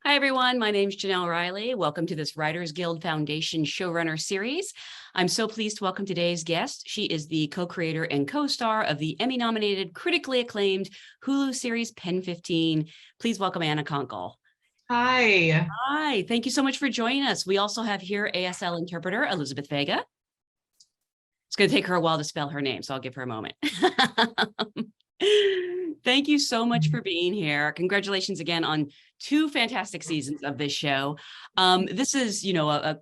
Hi, everyone. My name's Jenelle Riley. Welcome to this Writers Guild Foundation showrunner series. I'm so pleased to welcome today's guest. She is the co-creator and co-star of the Emmy-nominated, critically acclaimed Hulu series PEN15. Please welcome Anna Konkle. Hi. Hi. Thank you so much for joining us. We also have here ASL interpreter Elizabeth Vega. It's going to take her a while to spell her name, so I'll give her a moment. Thank you so much for being here. Congratulations again on 2 fantastic seasons of this show. This is, a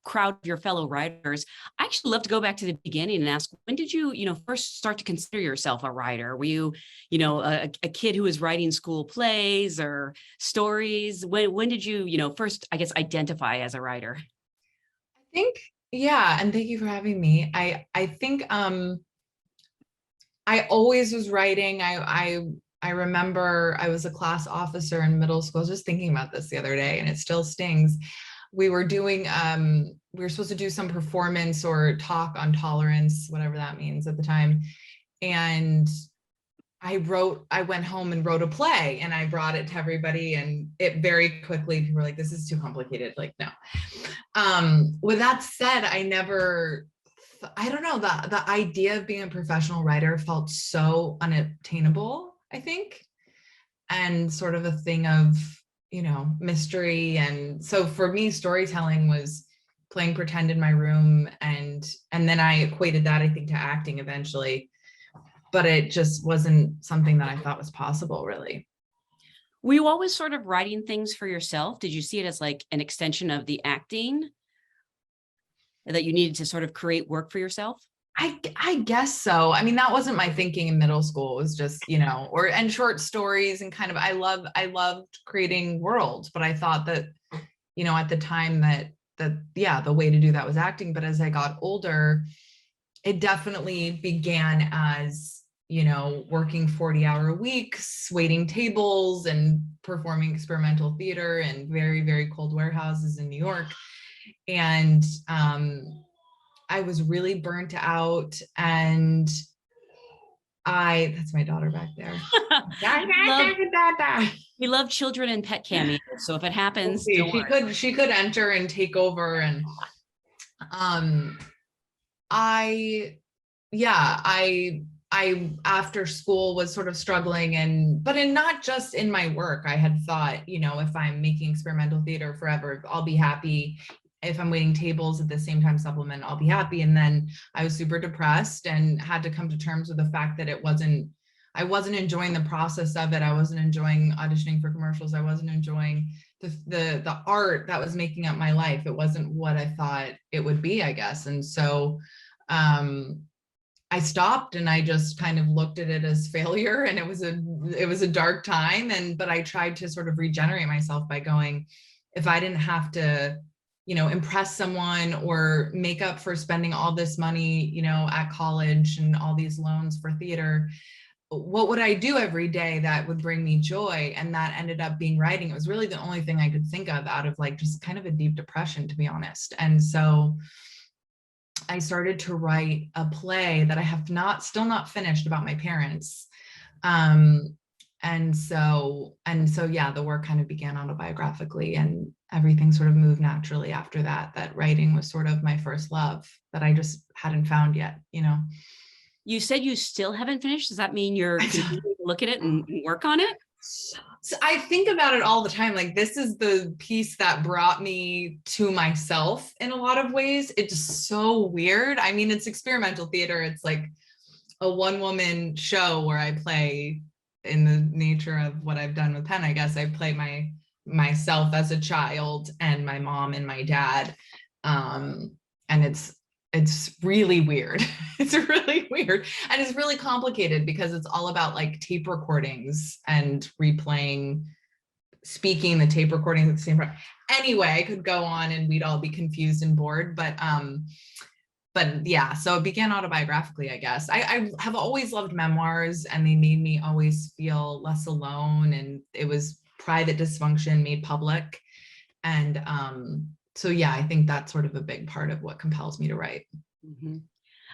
crowd of your fellow writers. I actually love to go back to the beginning and ask, when did you, first start to consider yourself a writer? Were you, a kid who was writing school plays or stories? When did you, first, I guess, identify as a writer? I think, yeah, and thank you for having me. I think I always was writing. I remember I was a class officer in middle school. I was just thinking about this the other day, and it still stings. We were doing, we were supposed to do some performance or talk on tolerance, whatever that means at the time. And I went home and wrote a play, and I brought it to everybody, and it very quickly, people were like, this is too complicated. Like, no. With that said, I don't know, the idea of being a professional writer felt so unattainable, I think, and sort of a thing of, mystery. And so for me, storytelling was playing pretend in my room, and then I equated that, I think, to acting eventually, but it just wasn't something that I thought was possible, really. Were you always sort of writing things for yourself? Did you see it as like an extension of the acting, that you needed to sort of create work for yourself? I guess so. I mean, that wasn't my thinking in middle school. It was just, and short stories, and kind of, I loved creating worlds, but I thought that, at the time that yeah, the way to do that was acting. But as I got older, it definitely began as, working 40-hour weeks, waiting tables and performing experimental theater in very, very cold warehouses in New York. And I was really burnt out, and that's my daughter back there. We love children and pet cameos, so if it happens, she could enter and take over. And I after school was sort of struggling, but not just in my work. I had thought, if I'm making experimental theater forever, I'll be happy. If I'm waiting tables at the same time supplement, I'll be happy. And then I was super depressed and had to come to terms with the fact that I wasn't enjoying the process of it. I wasn't enjoying auditioning for commercials. I wasn't enjoying the art that was making up my life. It wasn't what I thought it would be, I guess. And so I stopped, and I just kind of looked at it as failure, and it was a dark time. But I tried to sort of regenerate myself by going, if I didn't have to, impress someone or make up for spending all this money, at college and all these loans for theater, what would I do every day that would bring me joy? And that ended up being writing. It was really the only thing I could think of out of like just kind of a deep depression, to be honest. And so I started to write a play that I have still not finished, about my parents. And so, yeah, the work kind of began autobiographically, and everything sort of moved naturally after that. That writing was sort of my first love that I just hadn't found yet, You said you still haven't finished. Does that mean you're continuing to look at it and work on it? So I think about it all the time. Like, this is the piece that brought me to myself in a lot of ways. It's so weird. I mean, it's experimental theater. It's like a one-woman show where I play, in the nature of what I've done with Penn, I guess I play myself as a child, and my mom and my dad. And it's really weird. It's really weird. And it's really complicated because it's all about like tape recordings and speaking the tape recordings at the same time. Anyway, I could go on and we'd all be confused and bored, but yeah, so it began autobiographically, I guess. I have always loved memoirs, and they made me always feel less alone, and it was private dysfunction made public. And so yeah, I think that's sort of a big part of what compels me to write. Mm-hmm.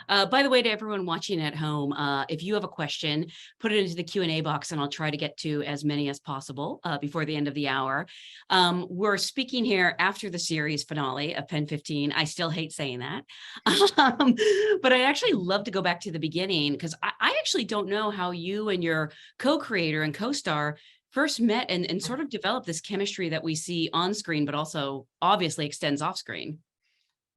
By the way, to everyone watching at home, if you have a question, put it into the Q&A box and I'll try to get to as many as possible before the end of the hour. We're speaking here after the series finale of Pen 15. I still hate saying that. But I actually love to go back to the beginning because I actually don't know how you and your co-creator and co-star first met and sort of developed this chemistry that we see on screen, but also obviously extends off screen.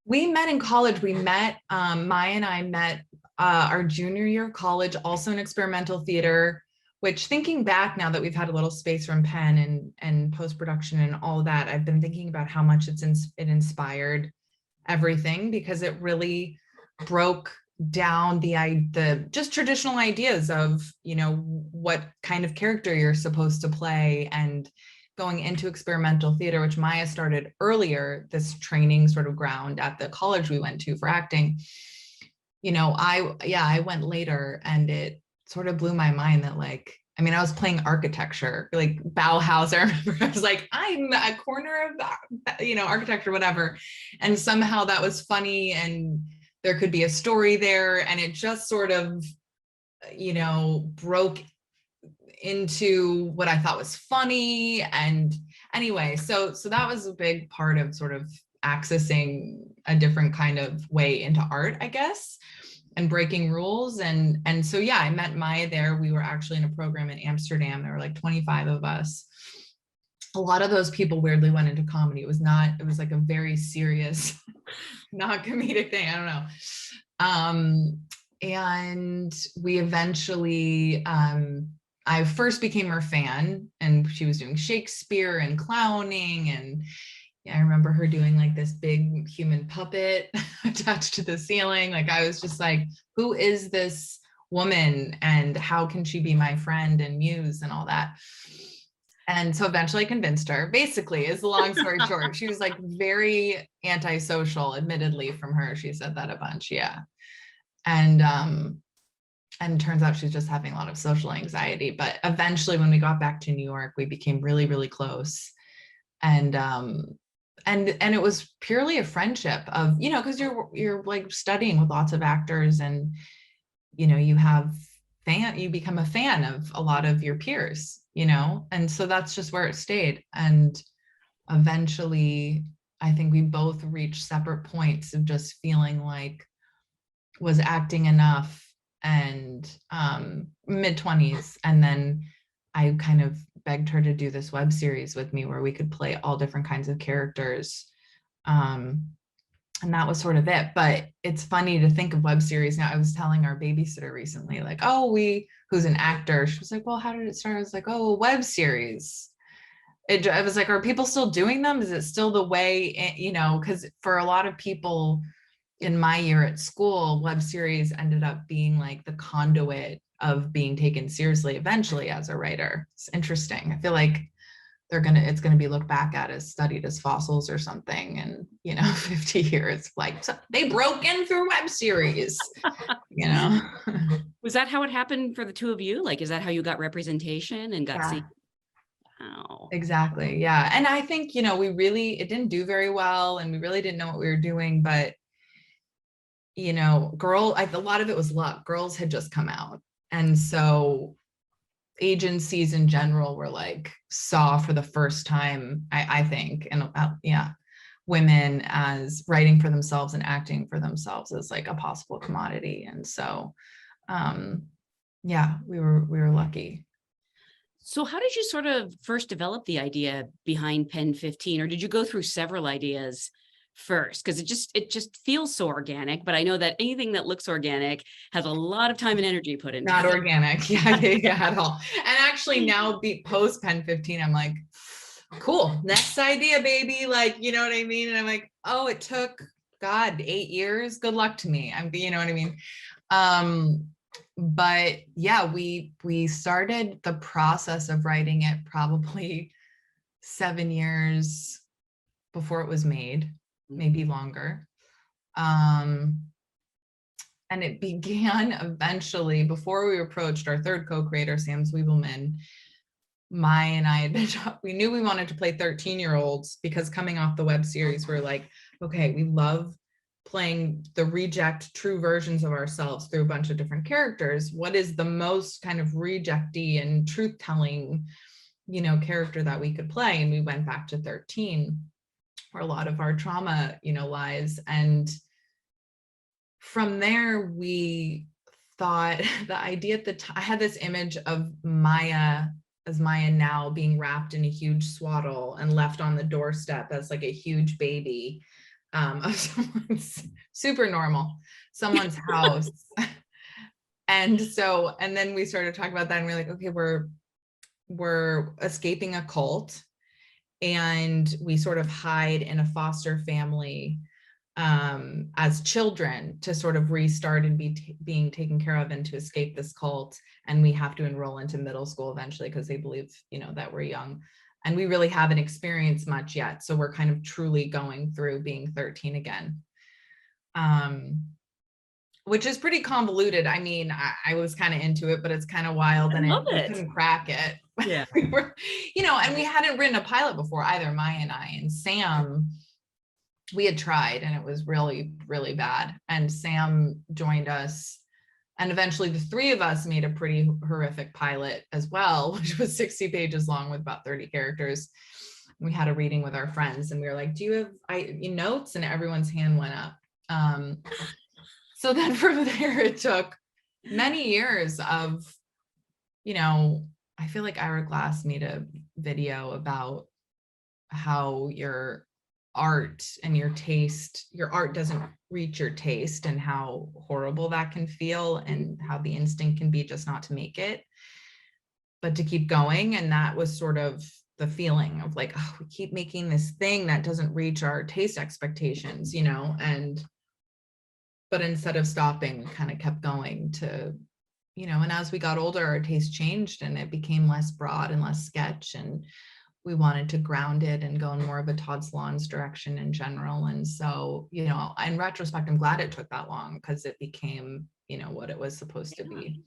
We met in college. We met, Maya and I met our junior year of college, also in experimental theater, which thinking back now that we've had a little space from Penn and post-production and all that, I've been thinking about how much it inspired everything, because it really broke down the just traditional ideas of, you know, what kind of character you're supposed to play, and going into experimental theater, which Maya started earlier, this training sort of ground at the college we went to for acting. You know, I went later, and it sort of blew my mind that, like, I mean, I was playing architecture, like Bauhaus. I remember I was like, I'm a corner of, you know, architecture, whatever. And somehow that was funny, and there could be a story there. And it just sort of, you know, broke into what I thought was funny. And anyway, so that was a big part of sort of accessing a different kind of way into art, I guess, and breaking rules. And so, yeah, I met Maya there. We were actually in a program in Amsterdam. There were like 25 of us. A lot of those people weirdly went into comedy. It was like a very serious, not comedic thing. I don't know. And we eventually, I first became her fan, and she was doing Shakespeare and clowning. And yeah, I remember her doing like this big human puppet attached to the ceiling. Like, I was just like, who is this woman, and how can she be my friend and muse and all that? And so eventually I convinced her, basically, is the long story short. She was like very antisocial, admittedly, from her. She said that a bunch. Yeah. And turns out she's just having a lot of social anxiety. But eventually, when we got back to New York, we became really, really close. And it was purely a friendship of, you know, because you're like studying with lots of actors, and, you know, you become a fan of a lot of your peers, you know, and so that's just where it stayed. And eventually, I think we both reached separate points of just feeling like, was acting enough, and mid-20s. And then I kind of begged her to do this web series with me where we could play all different kinds of characters. And that was sort of it. But it's funny to think of web series now. I was telling our babysitter recently, like, who's an actor, she was like, well, how did it start? I was like, oh, web series. I was like, are people still doing them? Is it still the way, you know, because for a lot of people in my year at school, web series ended up being like the conduit of being taken seriously eventually as a writer. It's interesting. I feel like it's gonna be looked back at as studied as fossils or something. And, you know, 50 years, like, so they broke in through web series, you know? Was that how it happened for the two of you? Like, is that how you got representation and got seen? Wow. Exactly. Yeah. And I think, you know, it didn't do very well, and we really didn't know what we were doing, but, you know, a lot of it was luck. Girls had just come out. And so agencies in general were like, saw for the first time, I think, and women as writing for themselves and acting for themselves as like a possible commodity. And so, yeah, we were lucky. So how did you sort of first develop the idea behind Pen 15, or did you go through several ideas first? Because it just feels so organic, but I know that anything that looks organic has a lot of time and energy put into Not it. organic, yeah, at all. And actually now post Pen 15, I'm like, cool, next idea, baby. Like, you know what I mean? And I'm like, oh, it took, God, 8 years. Good luck to me. You know what I mean? But yeah, we started the process of writing it probably 7 years before it was made, maybe longer. And it began eventually, before we approached our third co-creator, Sam Zwiebelman. Maya and I we knew we wanted to play 13-year-olds because coming off the web series, we're like, okay, we love playing the reject true versions of ourselves through a bunch of different characters, what is the most kind of rejecty and truth telling, character that we could play? And we went back to 13, where a lot of our trauma, lies. And from there, we thought the idea at the time, I had this image of Maya now being wrapped in a huge swaddle and left on the doorstep as like a huge baby, of someone's super normal, someone's house. And then we started talking about that, and we're like, okay, we're escaping a cult, and we sort of hide in a foster family as children to sort of restart and being taken care of and to escape this cult. And we have to enroll into middle school eventually because they believe, that we're young. And we really haven't experienced much yet. So we're kind of truly going through being 13 again, which is pretty convoluted. I mean, I was kind of into it, but it's kind of wild, and we couldn't crack it. Yeah. We were, and we hadn't written a pilot before either, Maya and I. And Sam, we had tried, and it was really, really bad. And Sam joined us, and eventually the three of us made a pretty horrific pilot as well, which was 60 pages long with about 30 characters. We had a reading with our friends, and we were like, do you have notes? And everyone's hand went up. So then from there, it took many years of, I feel like Ira Glass made a video about how your art and your art doesn't reach your taste, and how horrible that can feel, and how the instinct can be just not to make it, but to keep going. And that was sort of the feeling of like, oh, we keep making this thing that doesn't reach our taste expectations, but instead of stopping, we kind of kept going to, and as we got older, our taste changed, and it became less broad and less sketch, and we wanted to ground it and go in more of a Todd Salons direction in general. And so, in retrospect, I'm glad it took that long, because it became, what it was supposed to be.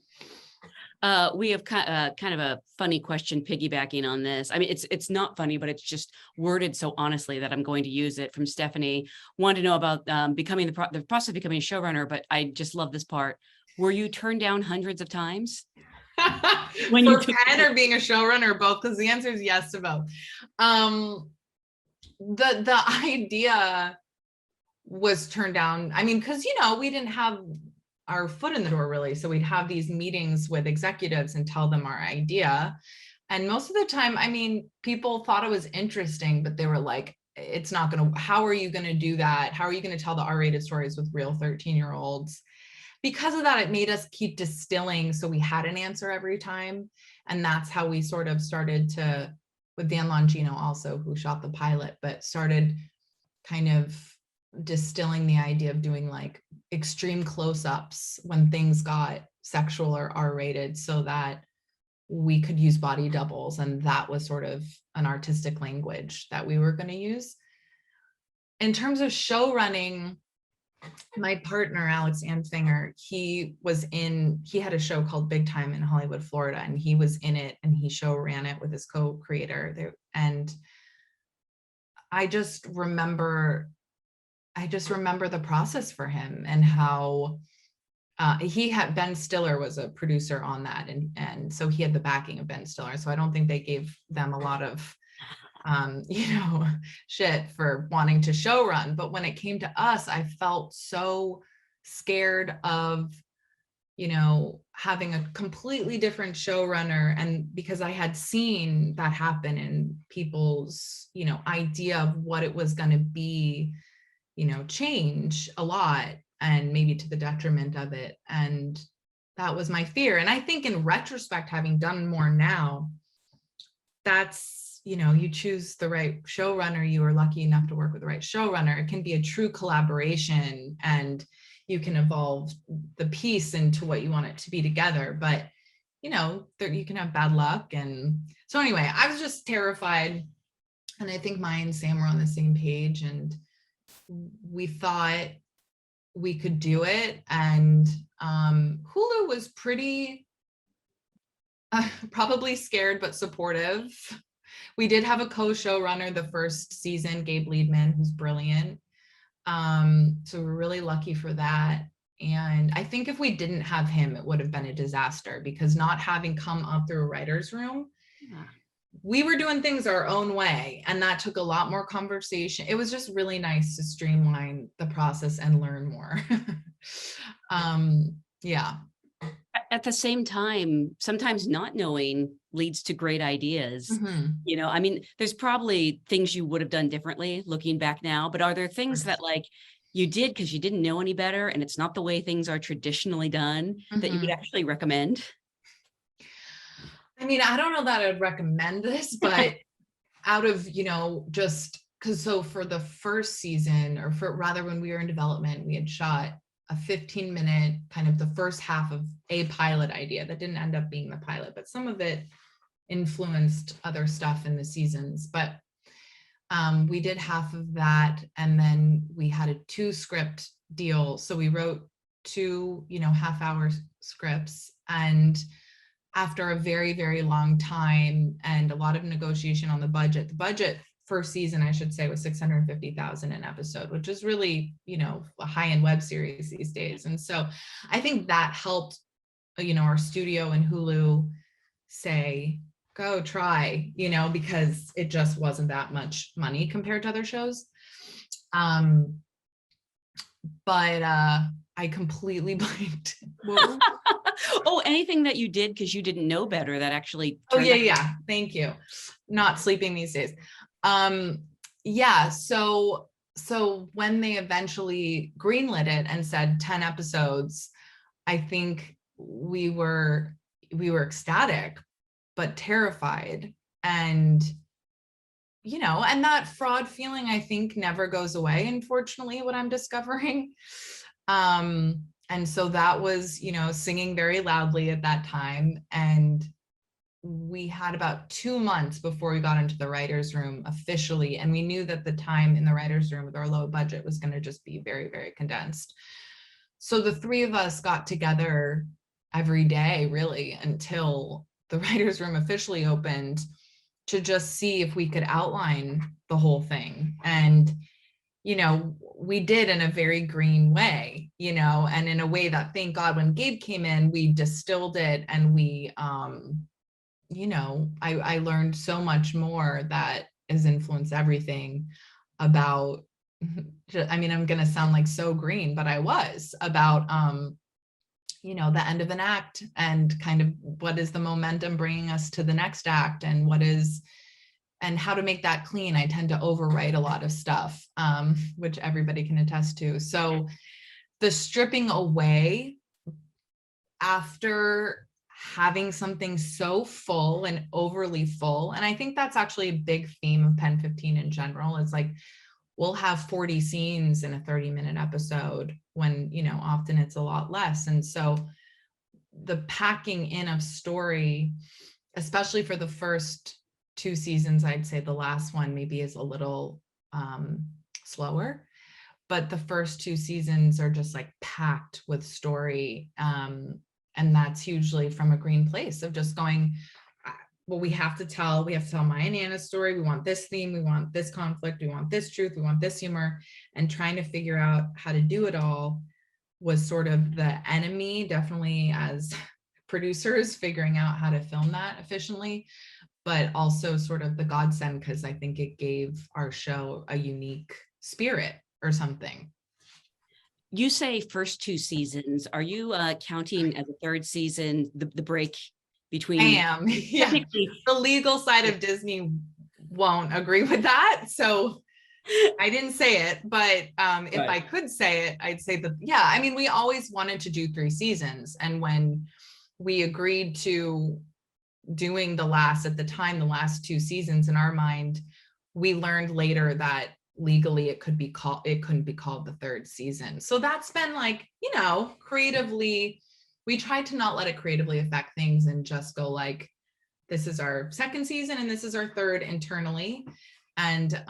We have kind of a funny question piggybacking on this. I mean, it's not funny, but it's just worded so honestly that I'm going to use it. From Stephanie, wanted to know about becoming the process of becoming a showrunner, but I just love this part. Were you turned down hundreds of times? When for PEN or being a showrunner, both? Because the answer is yes to both. The idea was turned down. I mean, because we didn't have our foot in the door really, so we'd have these meetings with executives and tell them our idea, and most of the time, I mean, people thought it was interesting, but they were like, it's not gonna, how are you gonna do that? How are you gonna tell the R-rated stories with real 13-year-olds? Because of that, it made us keep distilling, so we had an answer every time. And that's how we sort of started to, with Dan Longino also, who shot the pilot, but started kind of distilling the idea of doing like extreme close-ups when things got sexual or R-rated, so that we could use body doubles. And that was sort of an artistic language that we were going to use. In terms of show running, my partner, Alex Anfinger, he had a show called Big Time in Hollywood, Florida, and he was in it, and he show ran it with his co-creator there. And I just remember the process for him, and how he had, Ben Stiller was a producer on that, and so he had the backing of Ben Stiller. So I don't think they gave them a lot of shit for wanting to show run. But when it came to us, I felt so scared of, having a completely different showrunner. And because I had seen that happen in people's, idea of what it was going to be, change a lot, and maybe to the detriment of it. And that was my fear. And I think in retrospect, having done more now, that's, you choose the right showrunner, you are lucky enough to work with the right showrunner. It can be a true collaboration, and you can evolve the piece into what you want it to be together. But, you can have bad luck. And so anyway, I was just terrified. And I think Maya and Sam were on the same page, and we thought we could do it. And Hulu was pretty, probably scared, but supportive. We did have a co-showrunner the first season, Gabe Liedman, who's brilliant. So we're really lucky for that. And I think if we didn't have him, it would have been a disaster, because not having come up through a writer's room, Yeah. we were doing things our own way, and that took a lot more conversation. It was just really nice to streamline the process and learn more. Yeah. At the same time, sometimes not knowing leads to great ideas. Mhm. You know, I mean, there's probably things you would have done differently looking back now, but are there things that like you did because you didn't know any better and it's not the way things are traditionally done that you would Mhm. actually recommend? I mean, I don't know that I'd recommend this, but out of, just because, so for the first season, or for rather when we were in development, we had shot a 15-minute kind of the first half of a pilot idea that didn't end up being the pilot, but some of it influenced other stuff in the seasons. But we did half of that, and then we had a 2-script deal. So we wrote 2, half-hour scripts, and after a very, very long time and a lot of negotiation on the budget first season, I should say, was $650,000 an episode, which is really, a high-end web series these days. And so I think that helped, our studio and Hulu say, go try, because it just wasn't that much money compared to other shows. But I completely blanked. Oh, anything that you did because you didn't know better that actually Oh, turned yeah, out. yeah. Thank you. Not sleeping these days. Yeah. So when they eventually greenlit it and said 10 episodes, I think we were ecstatic, but terrified. And, and that fraud feeling, I think, never goes away, unfortunately, what I'm discovering. And so that was, singing very loudly at that time. And we had about 2 months before we got into the writer's room officially. And we knew that the time in the writer's room with our low budget was going to just be very, very condensed. So the 3 of us got together every day, really, until the writer's room officially opened, to just see if we could outline the whole thing. And we did, in a very green way, and in a way that, thank God, when Gabe came in, we distilled it, and we, I learned so much more that has influenced everything about, I mean, I'm going to sound like so green, but I was about, the end of an act, and kind of what is the momentum bringing us to the next act, and and how to make that clean. I tend to overwrite a lot of stuff, which everybody can attest to. So the stripping away after having something so full and overly full, and I think that's actually a big theme of PEN15 in general, is like, we'll have 40 scenes in a 30-minute episode when, often it's a lot less. And so the packing in of story, especially for the first 2 seasons, I'd say the last one maybe is a little slower, but the first 2 seasons are just like packed with story. And that's hugely from a green place of just going, well, we have to tell Maya and Anna's story. We want this theme, we want this conflict, we want this truth, we want this humor, and trying to figure out how to do it all was sort of the enemy, definitely, as producers figuring out how to film that efficiently, but also sort of the godsend, because I think it gave our show a unique spirit or something. You say first 2 seasons. Are you counting as a third season the break between? I am. Yeah. The legal side of Disney won't agree with that, so I didn't say it, but if I could say it, I'd say that, yeah, I mean, we always wanted to do 3 seasons. And when we agreed to doing the last 2 seasons, in our mind, we learned later that legally it couldn't be called the 3rd season. So that's been like, creatively, we tried to not let it creatively affect things and just go like, this is our 2nd season and this is our 3rd internally. And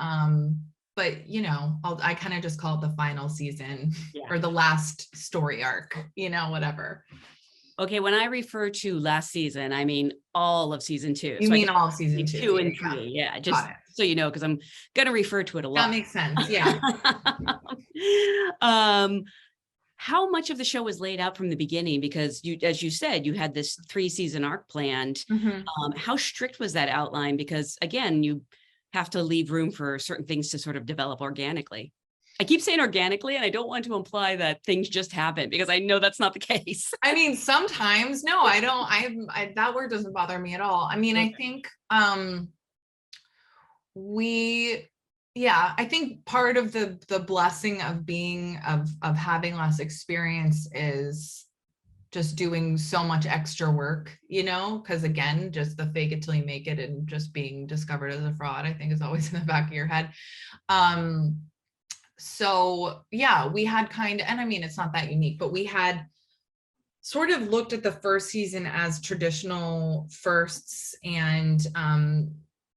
but I kind of just call it the final season, or the last story arc, whatever. Okay, when I refer to last season, I mean all of season 2. You mean all of season 2? 2 and 3, just so you know, because I'm going to refer to it a That lot. makes sense. Yeah. How much of the show was laid out from the beginning? Because you, as you said, you had this 3-season arc planned. How strict was that outline? Because again, you have to leave room for certain things to sort of develop organically. I keep saying organically, and I don't want to imply that things just happen, because I know that's not the case. I mean, sometimes, no, I don't, that word doesn't bother me at all. I mean, I think, I think part of the blessing of being, of having less experience is just doing so much extra work, you know, because again, just the fake it till you make it and just being discovered as a fraud, I think is always in the back of your head. So yeah, we had kind of, and I mean, it's not that unique, but we had sort of looked at the first season as traditional firsts and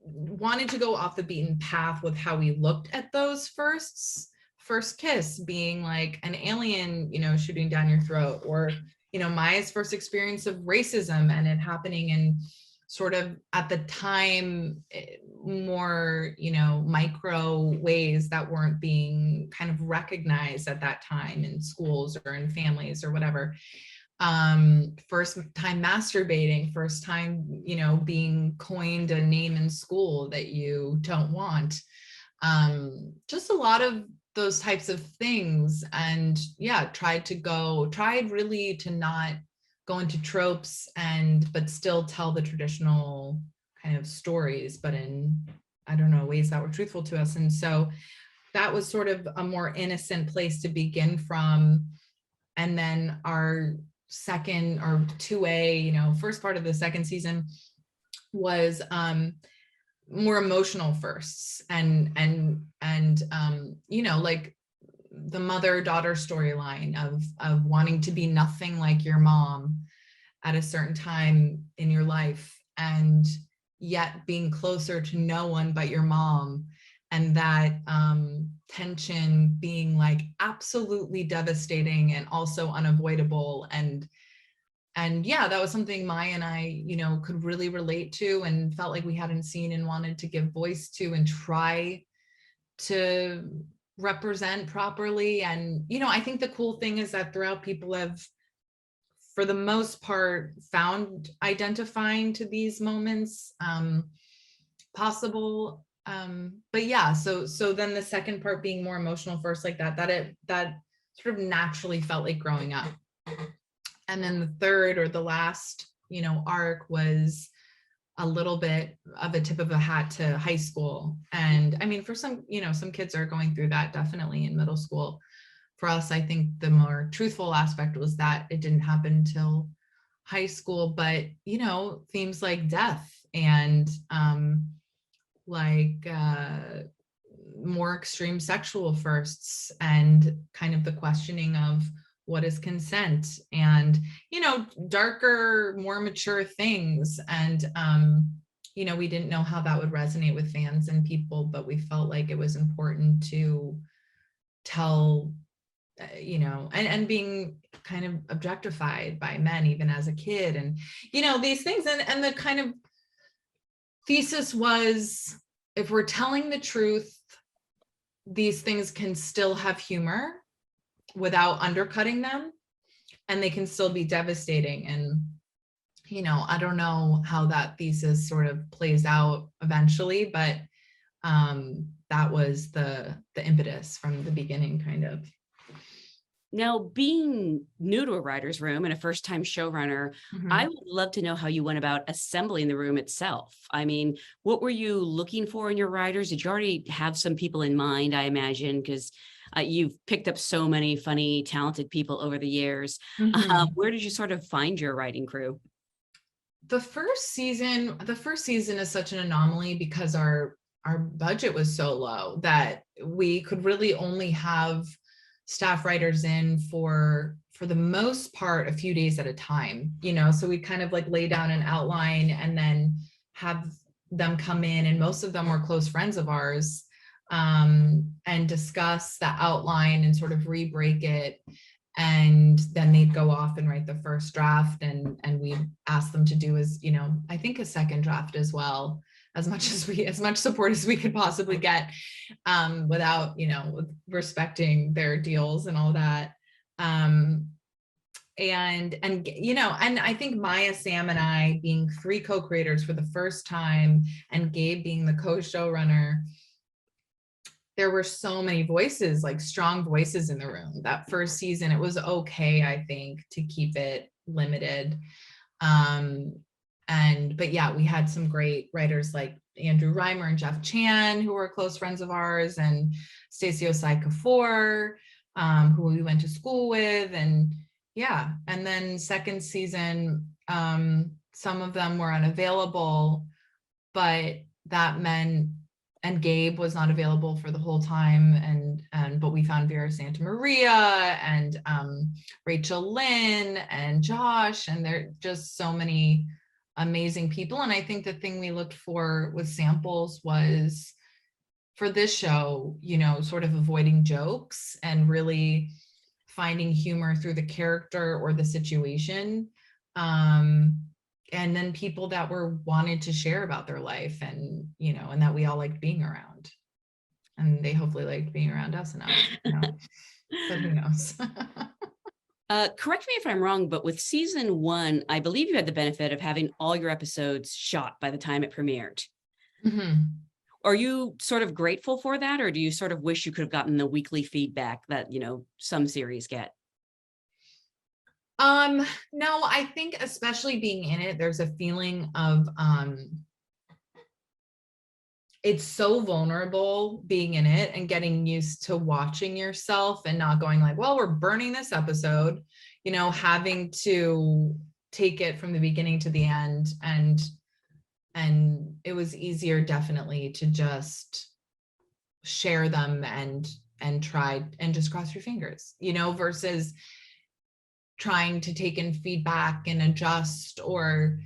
wanted to go off the beaten path with how we looked at those firsts. First kiss being like an alien, you know, shooting down your throat, or, you know, Maya's first experience of racism and it happening in sort of at the time more, you know, micro ways that weren't being kind of recognized at that time in schools or in families or whatever. First time masturbating, first time, you know, being coined a name in school that you don't want. Just a lot of those types of things. And yeah, tried really to not go into tropes but still tell the traditional kind of stories, but in, I don't know, ways that were truthful to us. And so that was sort of a more innocent place to begin from. And then our second or 2A, you know, first part of the second season was more emotional firsts and you know, like the mother-daughter storyline of wanting to be nothing like your mom at a certain time in your life, and yet being closer to no one but your mom, and that tension being like absolutely devastating and also unavoidable. And yeah, that was something Maya and I, you know, could really relate to and felt like we hadn't seen and wanted to give voice to and try to represent properly. And, you know, I think the cool thing is that throughout, people have, for the most part, found identifying to these moments possible. But yeah, so then the second part being more emotional first, like that sort of naturally felt like growing up. And then the third, or the last, you know, arc was a little bit of a tip of a hat to high school. And I mean, for some, you know, some kids are going through that definitely in middle school. For us, I think the more truthful aspect was that it didn't happen till high school, but, you know, themes like death and more extreme sexual firsts, and kind of the questioning of what is consent, and, you know, darker, more mature things. And, you know, we didn't know how that would resonate with fans and people, but we felt like it was important to tell, you know, and being kind of objectified by men, even as a kid, and, you know, these things. And the kind of thesis was, if we're telling the truth, these things can still have humor without undercutting them, and they can still be devastating. And, you know, I don't know how that thesis sort of plays out eventually, but that was the impetus from the beginning, kind of. Now, being new to a writer's room and a first-time showrunner, I would love to know how you went about assembling the room itself. I mean, what were you looking for in your writers? Did you already have some people in mind, I imagine, because you've picked up so many funny, talented people over the years. Where did you sort of find your writing crew? The first season is such an anomaly because our budget was so low that we could really only have staff writers in for the most part a few days at a time, you know. So we kind of like lay down an outline and then have them come in, and most of them were close friends of ours, and discuss the outline and sort of re-break it. And then they'd go off and write the first draft, and we asked them to do, as, you know, I think a second draft as well as much support as we could possibly get, without, respecting their deals and all that. And I think Maya, Sam, and I being 3 co-creators for the first time, and Gabe being the co-showrunner, there were so many voices, like strong voices in the room. That first season, it was okay, I think, to keep it limited. But yeah, we had some great writers like Andrew Reimer and Jeff Chan, who were close friends of ours, and Stacey Osai Kafour, who we went to school with. And yeah, and then second season, some of them were unavailable, but that meant, and Gabe was not available for the whole time, but we found Vera Santa Maria and Rachel Lynn and Josh, and there are just so many amazing people. And I think the thing we looked for with samples was, for this show, sort of avoiding jokes and really finding humor through the character or the situation. And then people that wanted to share about their life, and and that we all liked being around, and they hopefully liked being around us enough, but who knows. Correct me if I'm wrong, but with season 1, I believe you had the benefit of having all your episodes shot by the time it premiered. Mm-hmm. Are you sort of grateful for that, or do you sort of wish you could have gotten the weekly feedback that, some series get? No, I think especially being in it, there's a feeling of, it's so vulnerable being in it and getting used to watching yourself and not going like, well, we're burning this episode, having to take it from the beginning to the end. And it was easier definitely to just share them and try and just cross your fingers, versus trying to take in feedback and adjust, or,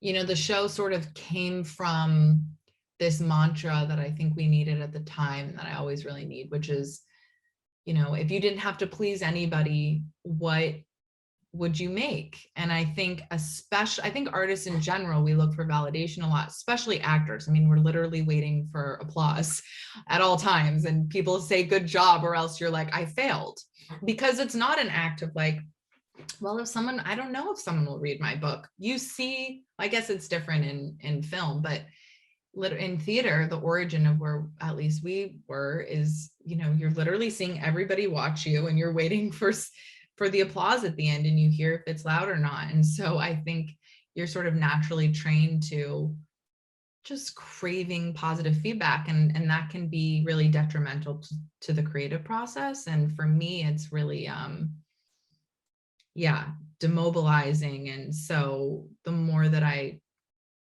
the show sort of came from this mantra that I think we needed at the time, and that I always really need, which is, if you didn't have to please anybody, what would you make? And I think artists in general, we look for validation a lot, especially actors. I mean, we're literally waiting for applause at all times, and people say good job, or else you're like, I failed. Because it's not an act of like, well, I don't know if someone will read my book. You see, I guess it's different in film, but in theater, the origin of where at least we were is, you're literally seeing everybody watch you, and you're waiting for the applause at the end, and you hear if it's loud or not. And so I think you're sort of naturally trained to just craving positive feedback, and that can be really detrimental to the creative process. And for me, it's really demobilizing. And so the more that I,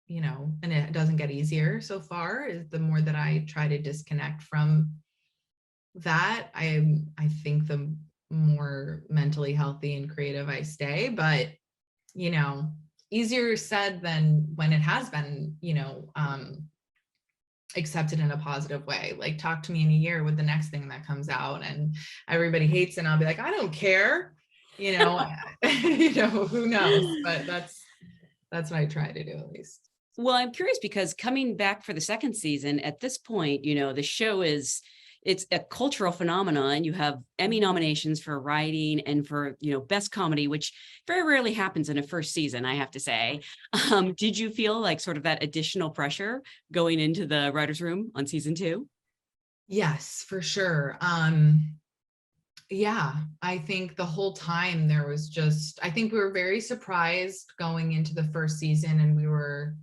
and it doesn't get easier so far, is the more that I try to disconnect from that, I think the more mentally healthy and creative I stay. But, easier said than when it has been, accepted in a positive way. Like, talk to me in a year with the next thing that comes out and everybody hates it, and I'll be like, I don't care. Who knows? But that's what I try to do, at least. Well, I'm curious, because coming back for the second season, at this point, the show it's a cultural phenomenon. You have Emmy nominations for writing and for, best comedy, which very rarely happens in a first season, I have to say. Did you feel like sort of that additional pressure going into the writer's room on season 2? Yes, for sure. Yeah, I think the whole time there was I think we were very surprised going into the first season, and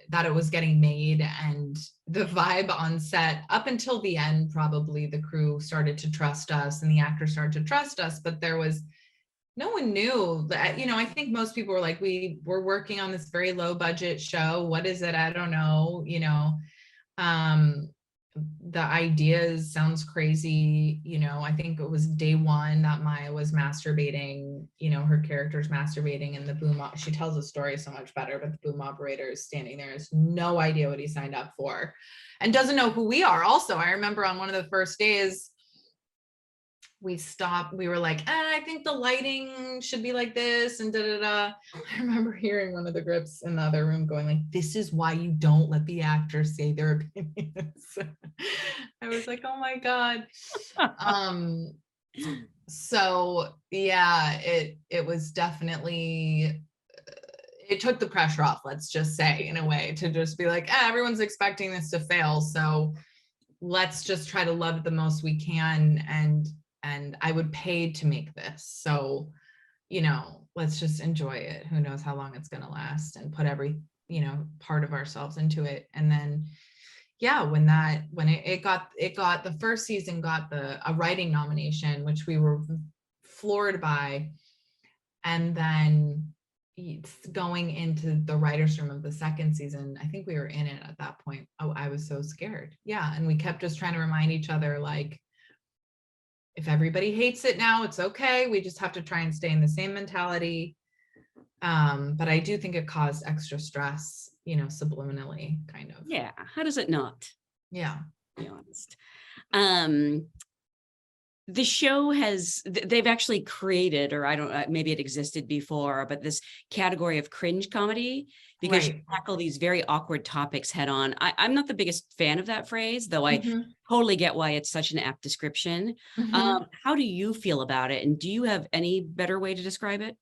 that it was getting made, and the vibe on set up until the end, probably the crew started to trust us and the actors started to trust us, but no one knew that, I think most people were like, we were working on this very low budget show. What is it? I don't know. The ideas sounds crazy. I think it was day 1 that Maya was masturbating, her character's masturbating, and the she tells the story so much better, but the boom operator is standing there, has no idea what he signed up for and doesn't know who we are. Also, I remember on one of the first days, we were like, I think the lighting should be like this and da da da. I remember hearing one of the grips in the other room going like, this is why you don't let the actors say their opinions. I was like, oh my God. So yeah, it was definitely, it took the pressure off, let's just say, in a way, to just be like, everyone's expecting this to fail, so let's just try to love it the most we can. And I would pay to make this, so let's just enjoy it. Who knows how long it's going to last, and put every part of ourselves into it. And then yeah, when it got the first season got a writing nomination, which we were floored by, and then going into the writer's room of the second season, I think we were in it at that point. Oh, I was so scared. Yeah. And we kept just trying to remind each other, like, if everybody hates it now, it's okay. We just have to try and stay in the same mentality. But I do think it caused extra stress, subliminally, kind of. Yeah. How does it not? Yeah. To be honest. The show they've actually created, or I don't, maybe it existed before, but this category of cringe comedy, because you tackle these very awkward topics head on. I'm not the biggest fan of that phrase, though I totally get why it's such an apt description. How do you feel about it? And do you have any better way to describe it?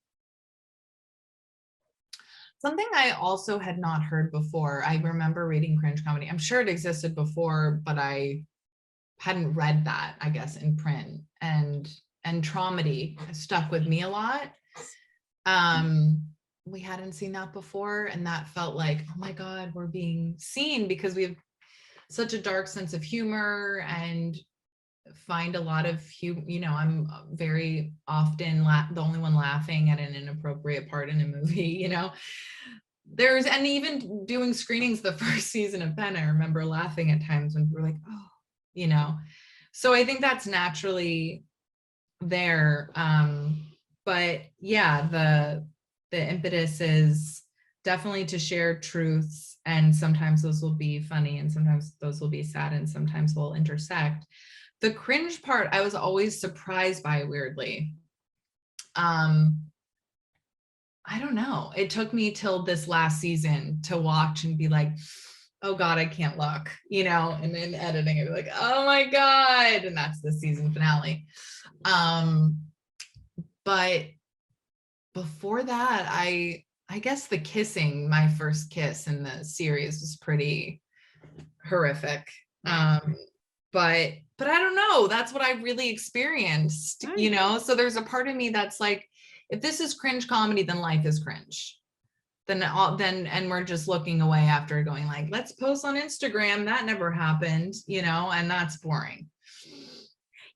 Something I also had not heard before. I remember reading cringe comedy. I'm sure it existed before, but I hadn't read that, I guess, in print. And traumedy stuck with me a lot. We hadn't seen that before, and that felt like, oh my God, we're being seen, because we have such a dark sense of humor and find a lot of I'm very often the only one laughing at an inappropriate part in a movie. And even doing screenings the first season of PEN, I remember laughing at times when we were like, oh, so I think that's naturally there. But yeah, the impetus is definitely to share truths, and sometimes those will be funny, and sometimes those will be sad, and sometimes they'll intersect. The cringe part, I was always surprised by, weirdly. I don't know. It took me till this last season to watch and be like, oh God, I can't look, and then editing it, be like, oh my God. And that's the season finale. But before that, I guess the kissing, my first kiss in the series, was pretty horrific. But I don't know, that's what I really experienced, so there's a part of me that's like, if this is cringe comedy, then life is cringe. And we're just looking away after, going like, let's post on Instagram, that never happened, and that's boring.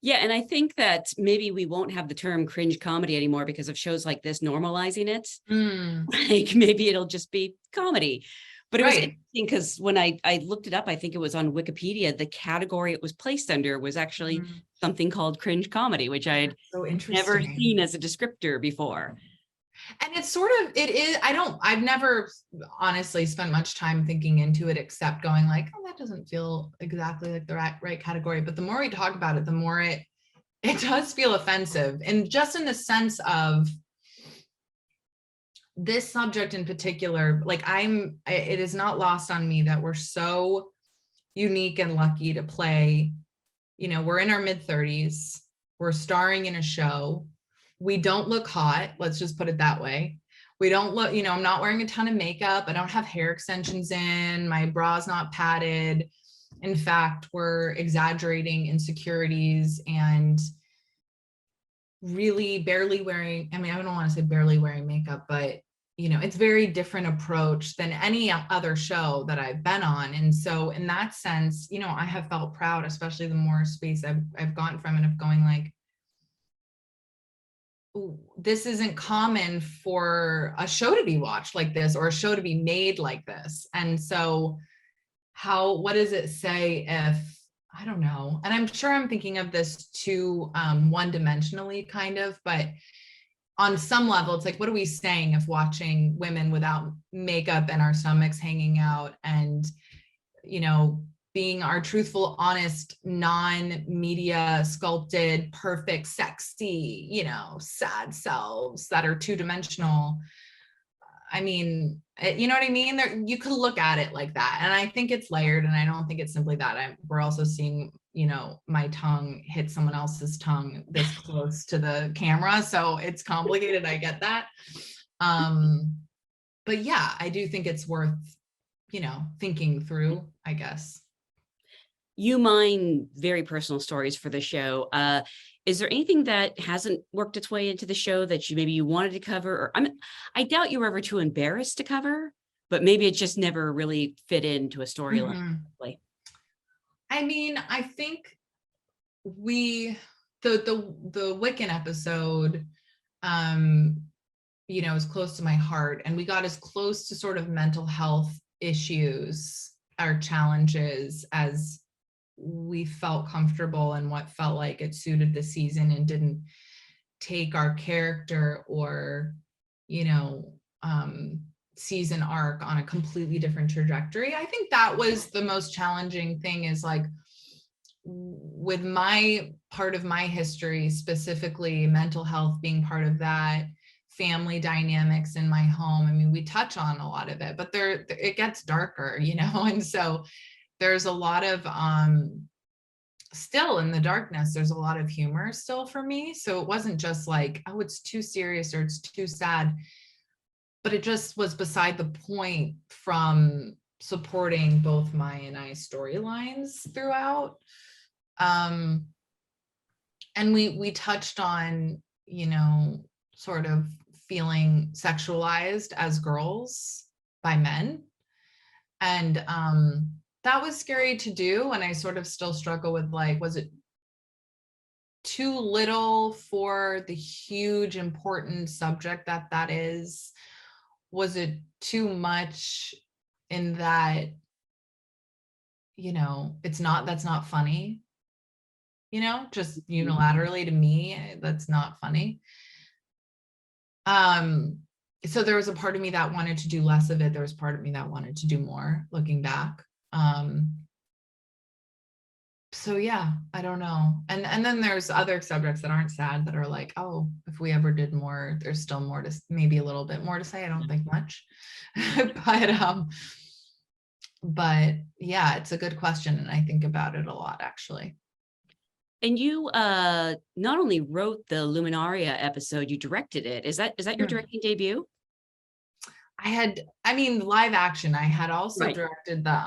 Yeah, and I think that maybe we won't have the term cringe comedy anymore because of shows like this normalizing it. Like, maybe it'll just be comedy. But it was interesting because when I looked it up, I think it was on Wikipedia, the category it was placed under was actually something called cringe comedy, which I'd never seen as a descriptor before. And it is, I've never honestly spent much time thinking into it, except going like, oh, that doesn't feel exactly like the right category. But the more we talk about it, the more it does feel offensive. And just in the sense of this subject in particular, like it is not lost on me that we're so unique and lucky to play, we're in our mid-30s, we're starring in a show. We don't look hot. Let's just put it that way. We don't look, I'm not wearing a ton of makeup. I don't have hair extensions in. My bra's not padded. In fact, we're exaggerating insecurities and really barely wearing, I don't want to say barely wearing makeup, but it's very different approach than any other show that I've been on. And so in that sense, I have felt proud, especially the more space I've gotten from it, of going like, this isn't common for a show to be watched like this, or a show to be made like this. And so what does it say if, I don't know, and I'm sure I'm thinking of this too one-dimensionally kind of, but on some level, it's like, what are we saying if watching women without makeup and our stomachs hanging out and, being our truthful, honest, non-media sculpted, perfect, sexy, you know, sad selves that are two-dimensional. I mean, you know what I mean? There, you could look at it like that. And I think it's layered, and I don't think it's simply that. We're also seeing, you know, my tongue hit someone else's tongue this close to the camera. So it's complicated. I get that. But yeah, I do think it's worth, you know, thinking through, I guess. You mine very personal stories for the show. Is there anything that hasn't worked its way into the show that maybe you wanted to cover? Or I doubt you were ever too embarrassed to cover, but maybe it just never really fit into a storyline. I mean, I think the Wiccan episode, you know, is close to my heart, and we got as close to sort of mental health issues or challenges as we felt comfortable, and what felt like it suited the season and didn't take our character or, you know, season arc on a completely different trajectory. I think that was the most challenging thing, is like, with my part of my history, specifically mental health being part of that, family dynamics in my home. I mean, we touch on a lot of it, but it gets darker, you know? And so there's a lot of, still in the darkness, there's a lot of humor still for me. So it wasn't just like, oh, it's too serious or it's too sad, but it just was beside the point from supporting both my and I storylines throughout. And we touched on, you know, sort of feeling sexualized as girls by men. And that was scary to do. And I sort of still struggle with, like, was it too little for the huge important subject that is? Was it too much in that, you know, that's not funny, you know, just unilaterally to me, that's not funny. So there was a part of me that wanted to do less of it. There was part of me that wanted to do more, looking back. So yeah, I don't know. And then there's other subjects that aren't sad that are like, oh, if we ever did more, there's still more to, maybe a little bit more to say. I don't think much, but yeah, it's a good question. And I think about it a lot, actually. And you not only wrote the Luminaria episode, you directed it. Is that your directing debut? I mean, live action. I had also directed the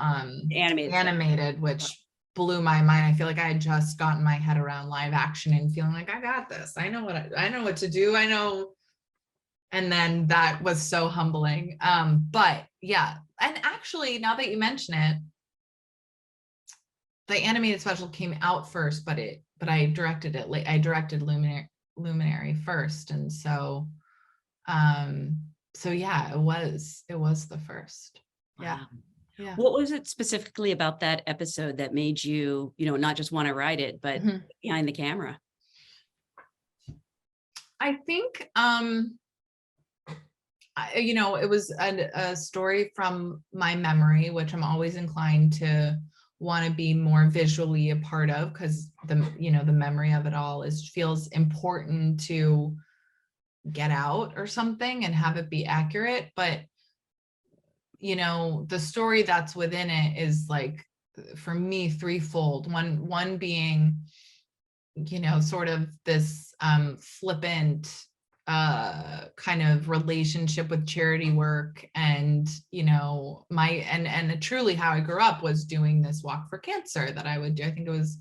animated, which blew my mind. I feel like I had just gotten my head around live action and feeling like, I got this. I know what to do. I know. And then that was so humbling. But yeah, and actually, now that you mention it, the animated special came out first, but I directed it. I directed Luminary first, and so yeah, it was the first. Yeah. Wow. Yeah. What was it specifically about that episode that made you, you know, not just want to write it, but behind the camera? I think, you know, it was a story from my memory, which I'm always inclined to want to be more visually a part of, because the memory of it all feels important to get out or something and have it be accurate. But you know, the story that's within it is, like, for me, threefold. One being, you know, sort of this flippant kind of relationship with charity work, and you know, and truly how I grew up was doing this walk for cancer that I would do. I think it was,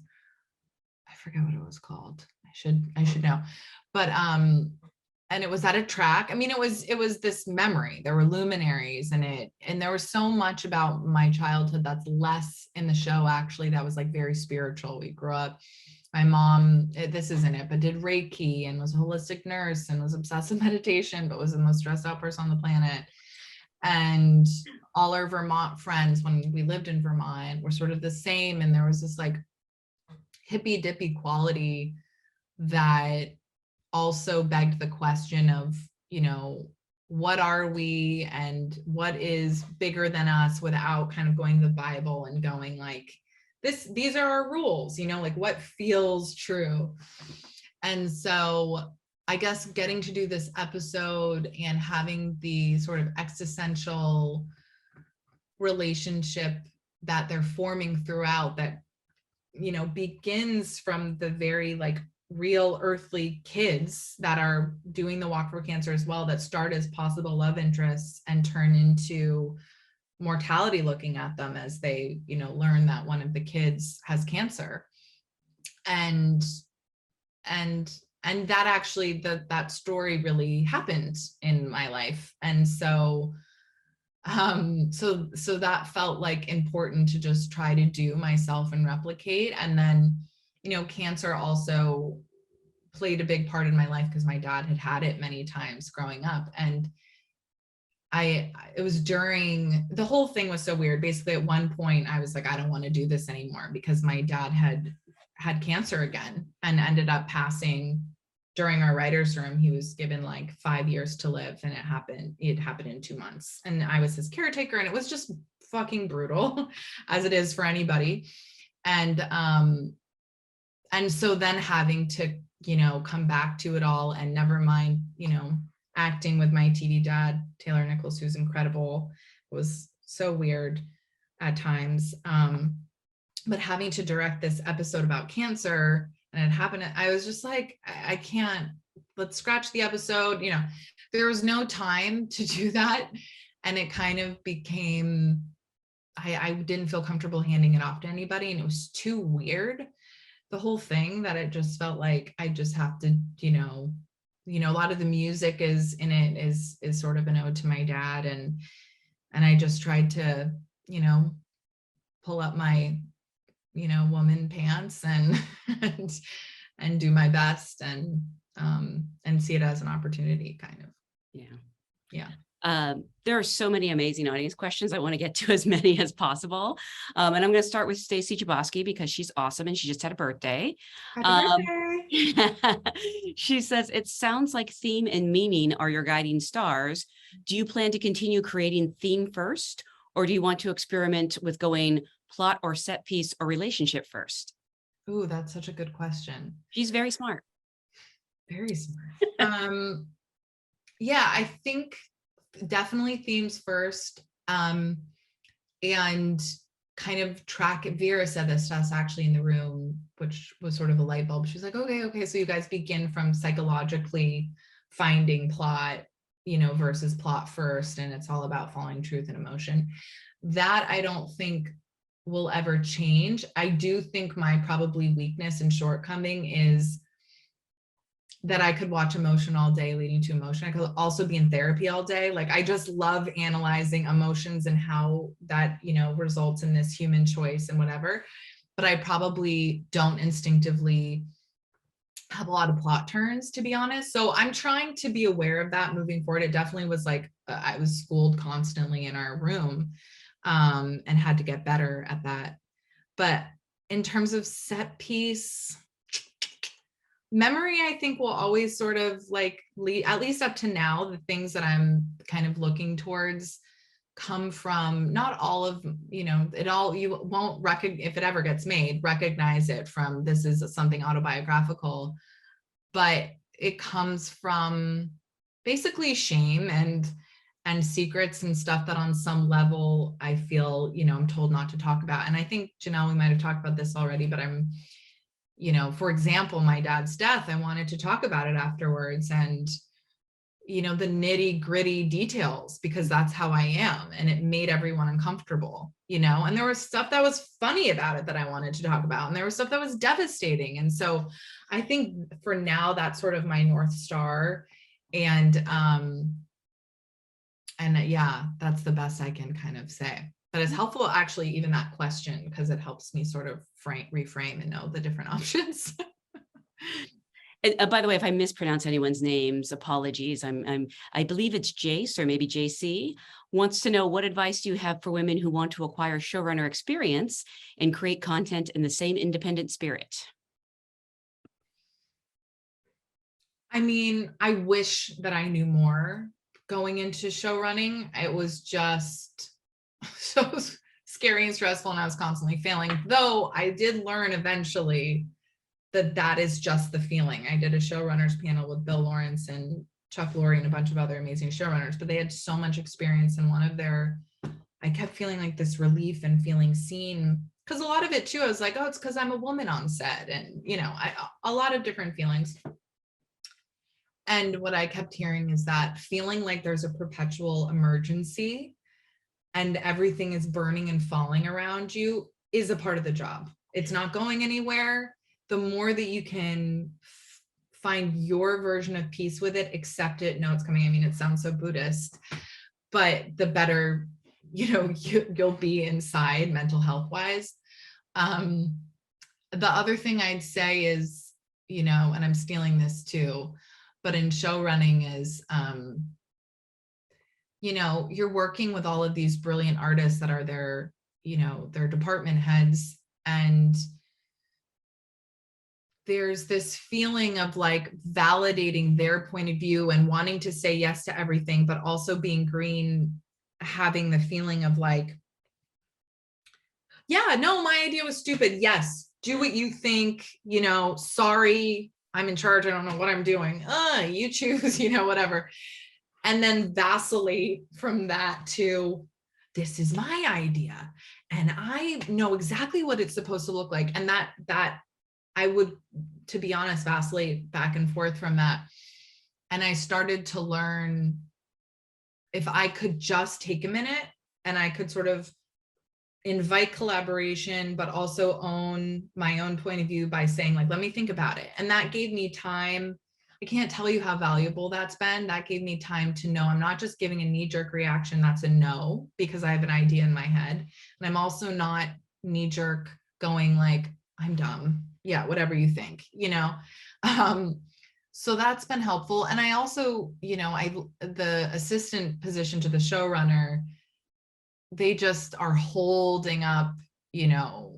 I forget what it was called. I should know, but and it was at a track. I mean, it was this memory. There were luminaries in it, and there was so much about my childhood that's less in the show, actually, that was like very spiritual. We grew up, my mom, this isn't it, but did Reiki and was a holistic nurse and was obsessed with meditation, but was the most stressed out person on the planet. And all our Vermont friends, when we lived in Vermont, were sort of the same. And there was this like hippy dippy quality that also begged the question of, you know, what are we and what is bigger than us, without kind of going to the Bible and going like, these are our rules, like what feels true. And so I guess getting to do this episode and having the sort of existential relationship that they're forming throughout that, begins from the very like real earthly kids that are doing the walk for cancer as well, that start as possible love interests and turn into mortality looking at them as they, learn that one of the kids has cancer. And that actually, that story really happened in my life. And so so that felt like important to just try to do myself and replicate. And then, cancer also played a big part in my life because my dad had it many times growing up. And it was during, the whole thing was so weird. Basically at one point I was like, I don't want to do this anymore because my dad had cancer again and ended up passing during our writer's room. He was given like 5 years to live, and it happened in 2 months. And I was his caretaker, and it was just fucking brutal as it is for anybody. And so then having to, come back to it all, and never mind, acting with my TV dad, Taylor Nichols, who's incredible, was so weird at times. But having to direct this episode about cancer, and it happened, I was just like, I can't, let's scratch the episode. There was no time to do that. And it kind of became, I didn't feel comfortable handing it off to anybody. And it was too weird, the whole thing, that it just felt like I just have to, a lot of the music is in it is sort of an ode to my dad. And I just tried to, pull up my, woman pants and and do my best, and see it as an opportunity, kind of. Yeah. There are so many amazing audience questions. I want to get to as many as possible. And I'm going to start with Stacey Jaboski because she's awesome and she just had a birthday. Happy birthday. She says, it sounds like theme and meaning are your guiding stars. Do you plan to continue creating theme first, or do you want to experiment with going plot or set piece or relationship first? Ooh, that's such a good question. She's very smart. Very smart. Yeah, I think definitely themes first, and kind of track. Vera said this to us actually in the room, which was sort of a light bulb. She's like, okay, so you guys begin from psychologically finding plot, versus plot first, and it's all about following truth and emotion. That I don't think will ever change. I do think my probably weakness and shortcoming is that I could watch emotion all day leading to emotion. I could also be in therapy all day. Like, I just love analyzing emotions and how that, results in this human choice and whatever. But I probably don't instinctively have a lot of plot turns, to be honest. So I'm trying to be aware of that moving forward. It definitely was like, I was schooled constantly in our room, and had to get better at that. But in terms of set piece, memory, I think, will always sort of like lead, at least up to now, the things that I'm kind of looking towards come from not all of, it all, you won't recognize, if it ever gets made, recognize it from, this is something autobiographical, but it comes from basically shame and secrets and stuff that on some level I feel, I'm told not to talk about. And I think, Jenelle, we might have talked about this already, but I'm, for example, my dad's death, I wanted to talk about it afterwards, and, the nitty gritty details, because that's how I am. And it made everyone uncomfortable, and there was stuff that was funny about it that I wanted to talk about. And there was stuff that was devastating. And so I think for now, that's sort of my North Star. And yeah, that's the best I can kind of say. But it's helpful, actually, even that question, because it helps me sort of reframe and know the different options. And, by the way, if I mispronounce anyone's names, apologies. I believe it's Jace, or maybe JC, wants to know, what advice do you have for women who want to acquire showrunner experience and create content in the same independent spirit? I mean, I wish that I knew more going into show running. It was just so scary and stressful, and I was constantly failing. Though I did learn eventually that that is just the feeling. I did a showrunners panel with Bill Lawrence and Chuck Lorre and a bunch of other amazing showrunners, but they had so much experience in one of their, I kept feeling like this relief and feeling seen. Because a lot of it too, I was like, oh, it's because I'm a woman on set, and a lot of different feelings. And what I kept hearing is that feeling like there's a perpetual emergency and everything is burning and falling around you is a part of the job. It's not going anywhere. The more that you can find your version of peace with it, accept it, know it's coming. I mean, it sounds so Buddhist, but the better, you'll be inside mental health wise. The other thing I'd say is, and I'm stealing this too, but in show running is, you're working with all of these brilliant artists that are their department heads. And there's this feeling of like validating their point of view and wanting to say yes to everything, but also being green, having the feeling of like, yeah, no, my idea was stupid. Yes, do what you think, sorry, I'm in charge. I don't know what I'm doing. You choose, whatever. And then vacillate from that to, this is my idea. And I know exactly what it's supposed to look like. And that I would, to be honest, vacillate back and forth from that. And I started to learn, if I could just take a minute and I could sort of invite collaboration, but also own my own point of view by saying like, let me think about it. And that gave me time. I can't tell you how valuable that's been. That gave me time to know I'm not just giving a knee-jerk reaction that's a no, because I have an idea in my head. And I'm also not knee-jerk going like, I'm dumb. Yeah, whatever you think, so that's been helpful. And I also, the assistant position to the showrunner, they just are holding up, the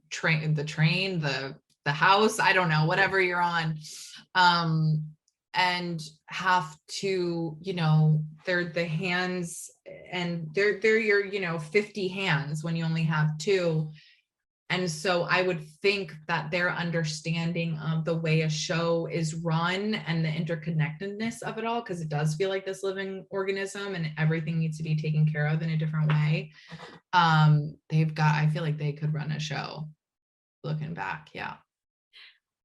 train, the house, I don't know, whatever you're on, and have to, they're the hands, and they're your, 50 hands when you only have 2. And so I would think that their understanding of the way a show is run and the interconnectedness of it all, because it does feel like this living organism and everything needs to be taken care of in a different way. I feel like they could run a show looking back. Yeah.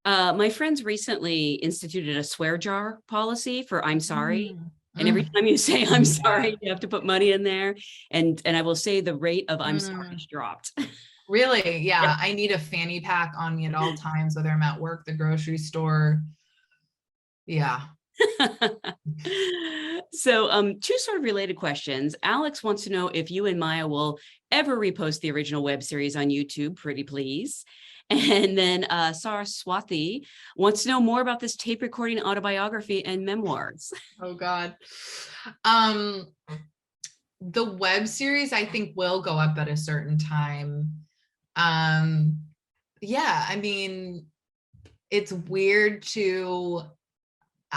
My friends recently instituted a swear jar policy for I'm sorry. And every time you say I'm sorry, you have to put money in there. And I will say the rate of I'm sorry has dropped. Really? Yeah. I need a fanny pack on me at all times, whether I'm at work, the grocery store. Yeah. So 2 sort of related questions. Alex wants to know if you and Maya will ever repost the original web series on YouTube, pretty please. And then Saraswati wants to know more about this tape recording autobiography and memoirs. Oh God. The web series I think will go up at a certain time. Yeah, I mean, it's weird to,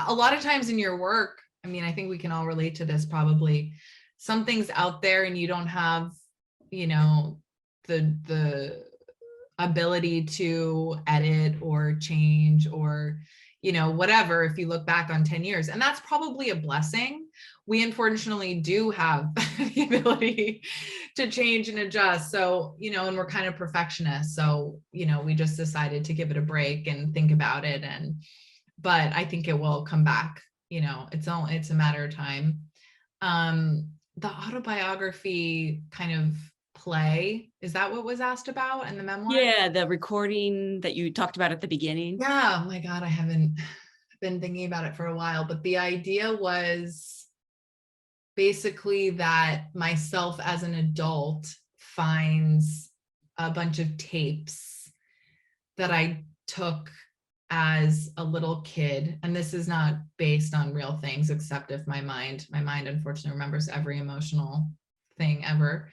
a lot of times in your work, I mean, I think we can all relate to this probably, something's out there and you don't have, the ability to edit or change or, whatever, if you look back on 10 years. And that's probably a blessing. We unfortunately do have the ability to change and adjust. So, and we're kind of perfectionists. So, we just decided to give it a break and think about it. But I think it will come back, it's a matter of time. The autobiography kind of play, is that what was asked about in the memoir? Yeah, the recording that you talked about at the beginning. Yeah, oh my God, I haven't been thinking about it for a while, but the idea was basically that myself as an adult finds a bunch of tapes that I took as a little kid, and this is not based on real things, except if my mind unfortunately remembers every emotional thing ever,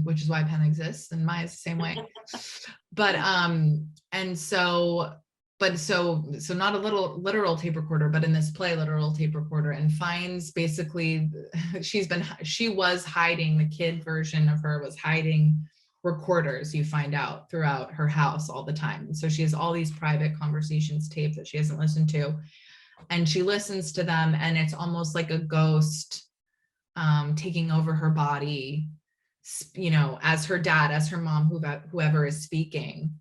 which is why PEN exists, and Maya's the same way. But and so but so not a literal tape recorder, but in this play, literal tape recorder, and finds basically she was hiding, the kid version of her was hiding recorders, you find out, throughout her house all the time. And so she has all these private conversations taped that she hasn't listened to, and she listens to them, and it's almost like a ghost taking over her body, you know, as her dad, as her mom, whoever is speaking.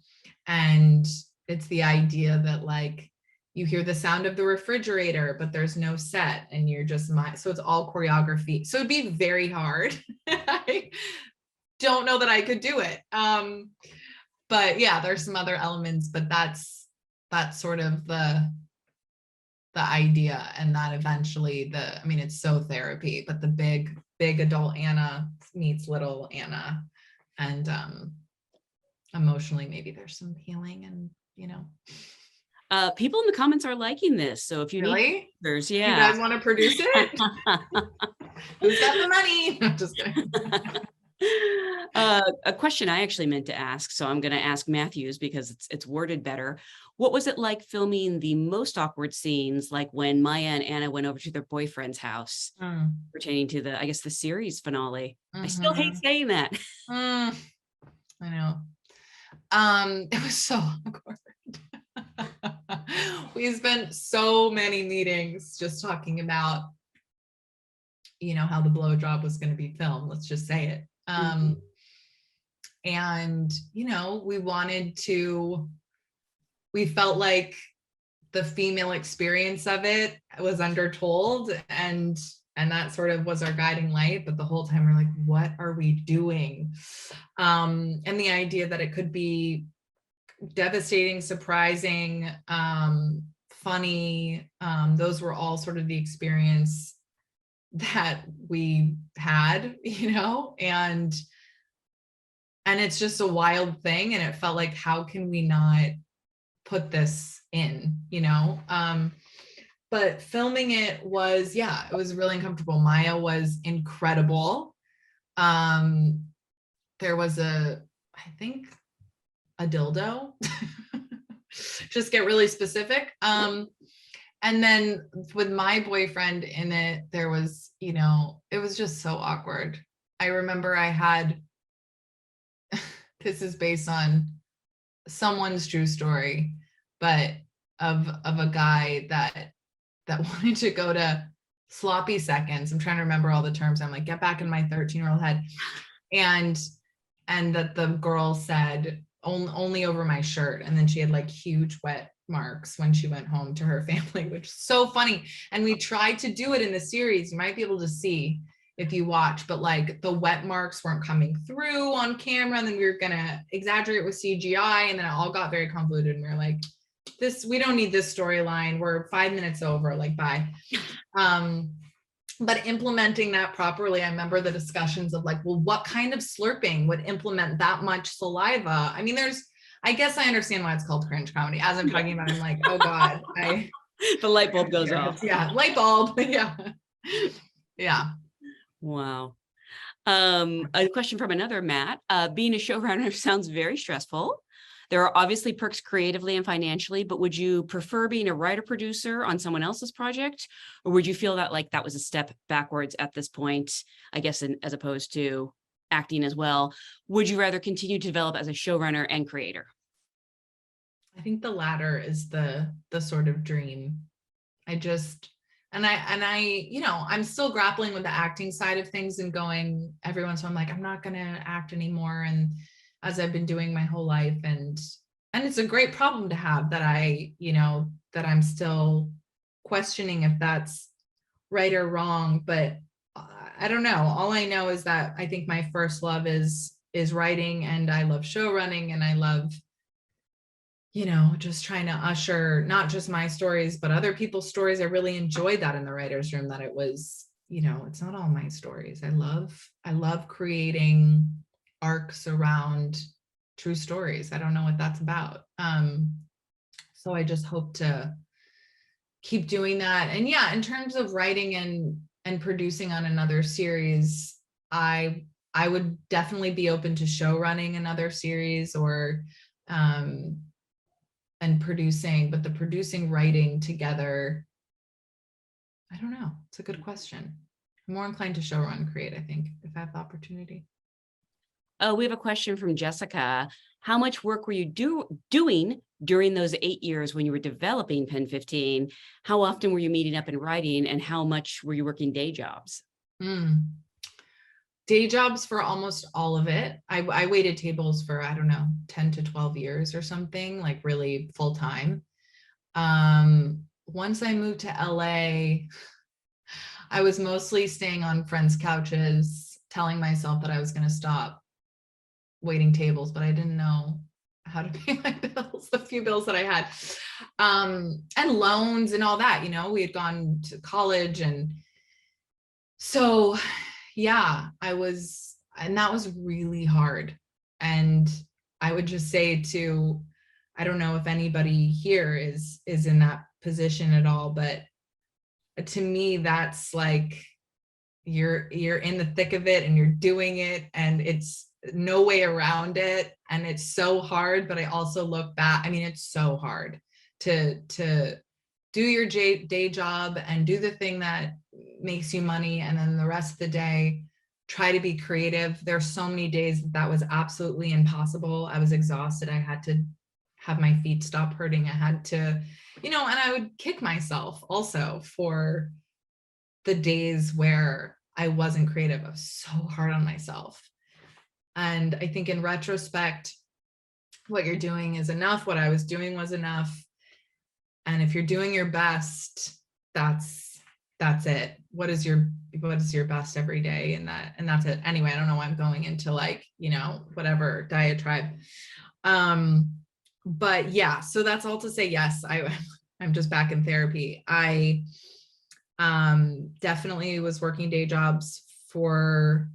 And it's the idea that like you hear the sound of the refrigerator, but there's no set, and you're just so it's all choreography. So it'd be very hard. I don't know that I could do it. But yeah, there's some other elements, but that's sort of the idea. And that eventually I mean, it's so therapy, but the big adult Anna meets little Anna, and emotionally maybe there's some healing, and you know. People in the comments are liking this, so if you Really? need pictures, You yeah. guys want to produce it? Who's got the money? I'm just kidding. A question I actually meant to ask, so I'm going to ask Matthews because it's worded better. What was it like filming the most awkward scenes, like when Maya and Anna went over to their boyfriend's house, pertaining to the, I guess, the series finale? I still hate saying that. I know. It was so awkward. We spent so many meetings just talking about, you know, how the blowjob was going to be filmed. Let's just say it. And, you know, we felt like the female experience of it was undertold, and that sort of was our guiding light. But the whole time we're like, what are we doing? And the idea that it could be devastating, surprising, funny, those were all sort of the experience that we had, you know, and it's just a wild thing. And it felt like, how can we not put this in, you know? But filming it was, it was really uncomfortable. Maya was incredible. There was I think a dildo, just get really specific. And then with my boyfriend in it, there was, you know, it was just so awkward. I remember I had, this is based on someone's true story, but of a guy that wanted to go to sloppy seconds. I'm trying to remember all the terms. I'm like, get back in my 13-year-old head. And that the girl said, only over my shirt. And then she had like huge wet marks when she went home to her family, which is so funny. And we tried to do it in the series. You might be able to see if you watch, but like the wet marks weren't coming through on camera. And then we were gonna exaggerate with CGI, and then it all got very convoluted. And we were like, we don't need this storyline. We're 5 minutes over, like, bye. But implementing that properly, I remember the discussions of like, well, what kind of slurping would implement that much saliva? I mean, I guess I understand why it's called cringe comedy. As I'm talking about, I'm like, oh God, the light bulb goes off. Yeah, light bulb. Yeah. Wow. A question from another Matt. Being a showrunner sounds very stressful. There are obviously perks creatively and financially, but would you prefer being a writer-producer on someone else's project? Or would you feel that like that was a step backwards at this point, I guess, as opposed to acting as well? Would you rather continue to develop as a showrunner and creator? I think the latter is the sort of dream. You know, I'm still grappling with the acting side of things and going every once in a while, I'm like, I'm not going to act anymore. And as I've been doing my whole life, and it's a great problem to have, that that I'm still questioning if that's right or wrong, but I don't know. All I know is that I think my first love is writing, and I love show running, and I love, you know, just trying to usher not just my stories, but other people's stories. I really enjoyed that in the writer's room, that it was, you know, it's not all my stories. I love creating arcs around true stories. I don't know what that's about. So I just hope to keep doing that. And yeah, in terms of writing and producing on another series, I would definitely be open to show running another series, or and producing, but the producing, writing together, I don't know. It's a good question. I'm more inclined to show, run, create, I think, if I have the opportunity. Oh, we have a question from Jessica. How much work were you doing during those 8 years when you were developing PEN15? How often were you meeting up and writing, and how much were you working day jobs? Day jobs for almost all of it. I waited tables for, I don't know, 10 to 12 years or something, like really full time. Once I moved to LA, I was mostly staying on friends' couches, telling myself that I was going to stop waiting tables, but I didn't know how to pay my bills, the few bills that I had, and loans and all that. You know, we had gone to college, and so yeah, and that was really hard. And I would just say to, I don't know if anybody here is in that position at all, but to me, that's like, you're in the thick of it and you're doing it, and it's no way around it, and it's so hard. But I also look back, I mean, it's so hard to do your day job and do the thing that makes you money, and then the rest of the day try to be creative. There's so many days that was absolutely impossible. I was exhausted. I had to have my feet stop hurting. I had to, you know, and I would kick myself also for the days where I wasn't creative. I was so hard on myself. And I think in retrospect, what you're doing is enough. What I was doing was enough. And if you're doing your best, that's it. What is your best every day? And that's it. Anyway, I don't know why I'm going into, like, you know, whatever diatribe. But yeah, so that's all to say, yes, I'm just back in therapy. I definitely was working day jobs for,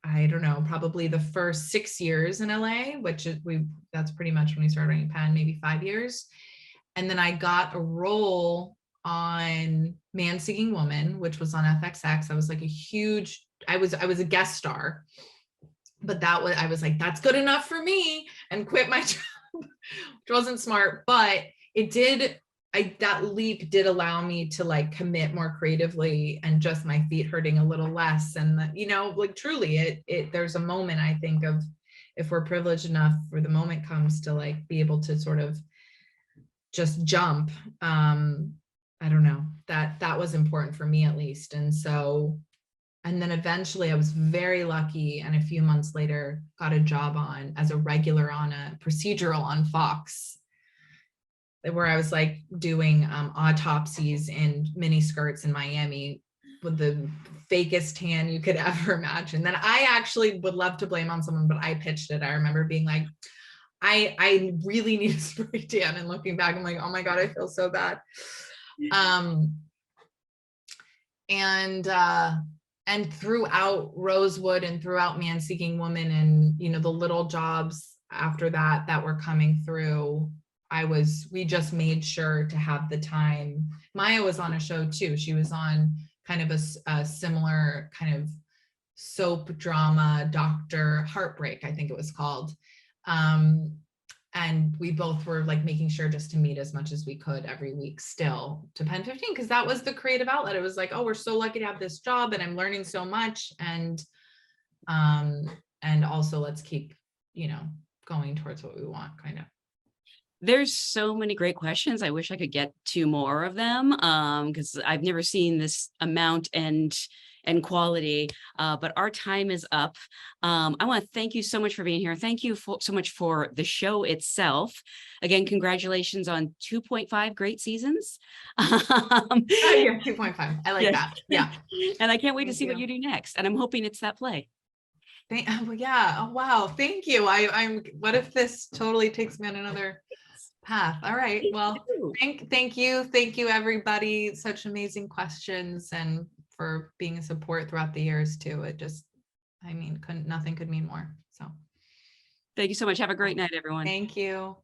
I don't know, probably the first 6 years in LA, which is that's pretty much when we started writing PEN, maybe 5 years. And then I got a role on Man Seeking Woman, which was on FXX. I was like I was a guest star, but I was like, that's good enough for me, and quit my job, which wasn't smart, but that leap did allow me to like commit more creatively, and just my feet hurting a little less. And you know, like truly there's a moment, I think, of, if we're privileged enough where the moment comes to like be able to sort of just jump. I don't know, that was important for me, at least. And so, and then eventually I was very lucky, and a few months later got a job as a regular on a procedural on Fox, where I was like doing autopsies in mini skirts in Miami with the fakest tan you could ever imagine. Then I actually would love to blame on someone, but I pitched it. I remember being like, I really need a spray tan. And looking back, I'm like, oh my God, I feel so bad. And throughout Rosewood and throughout Man Seeking Woman, and, you know, the little jobs after that were coming through, we just made sure to have the time. Maya was on a show too. She was on kind of a similar kind of soap drama, Dr. Heartbreak, I think it was called. And we both were like making sure just to meet as much as we could every week still to PEN15, because that was the creative outlet. It was like, oh, we're so lucky to have this job, and I'm learning so much. And also let's keep, you know, going towards what we want, kind of. There's so many great questions. I wish I could get to more of them, because I've never seen this amount and quality, but our time is up. I want to thank you so much for being here. Thank you so much for the show itself. Again, congratulations on 2.5 great seasons. Yeah, 2.5. I like that. Yeah. And I can't wait to Thank see you. what you do next. And I'm hoping it's that play. Yeah. Oh, wow. Thank you. What if this totally takes me on another path? All right. Well, thank you, everybody. Such amazing questions, and for being a support throughout the years too. It just, I mean, nothing could mean more. So Thank you so much. Have a great night, everyone. thank you.